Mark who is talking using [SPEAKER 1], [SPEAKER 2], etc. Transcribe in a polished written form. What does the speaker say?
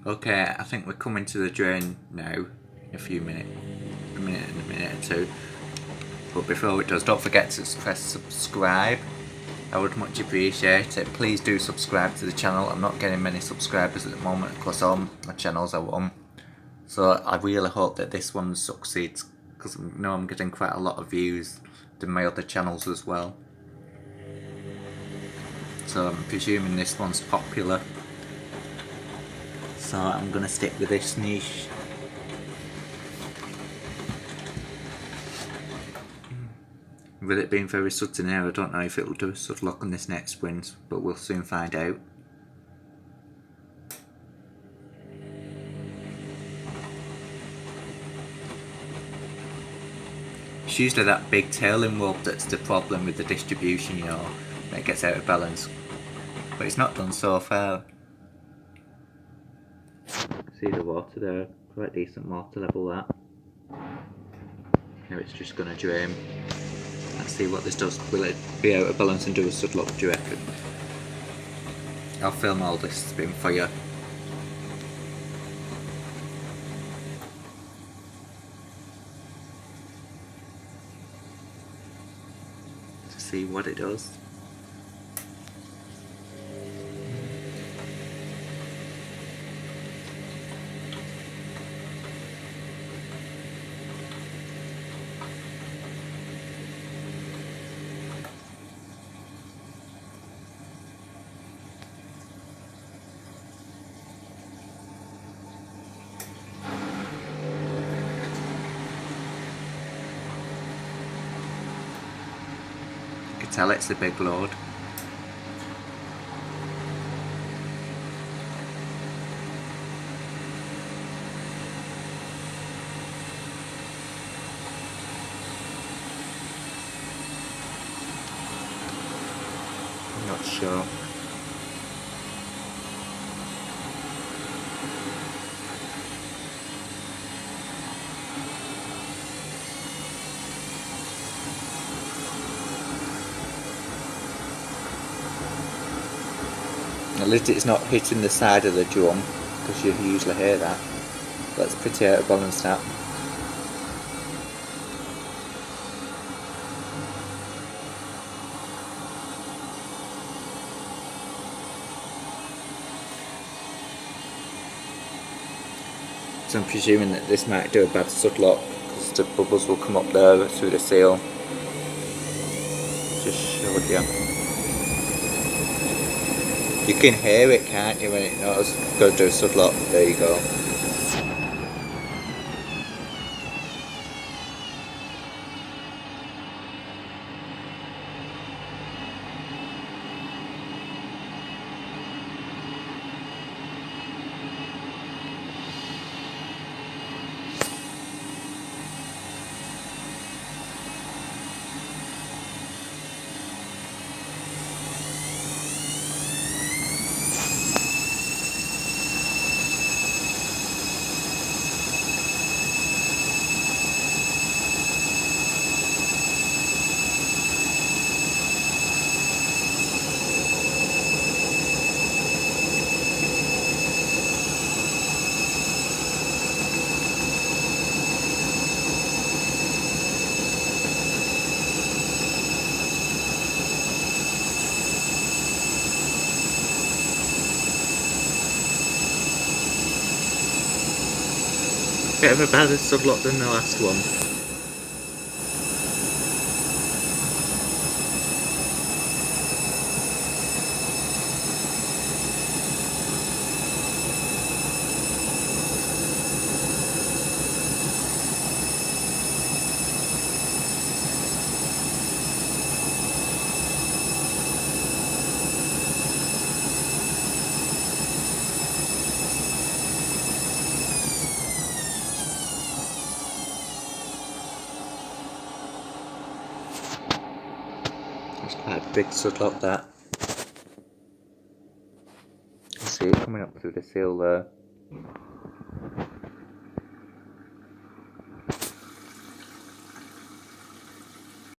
[SPEAKER 1] Okay, I think we're coming to the drain now in a few minutes. A minute and a minute or two. But before it does, don't forget to press subscribe. I would much appreciate it. Please do subscribe to the channel. I'm not getting many subscribers at the moment across all my channels I want. So I really hope that this one succeeds, because I know I'm getting quite a lot of views than my other channels as well. So I'm presuming this one's popular. So I'm going to stick with this niche. With it being very sudden here, I don't know if it'll do a sud lock on this next sprint, but we'll soon find out. It's usually that big tailing rope that's the problem with the distribution, you know, that gets out of balance. But it's not done so far. See the water there, quite decent water level that. Now it's just going to drain. Let's see what this does. Will it be out of balance and do a sud lock, do you reckon? I'll film all this spin for you. To see what it does. You can tell it's a big load. I'm not sure. At least it's not hitting the side of the drum, because you usually hear that. That's pretty out of balance now. So I'm presuming that this might do a bad sud lock, because the bubbles will come up there through the seal. Just showed you. You can hear it, can't you, when it knows it's going to do a sud lock? There you go. Bit of a better sud lock than the last one. It's quite a big sud lock that. You see it coming up through the seal there.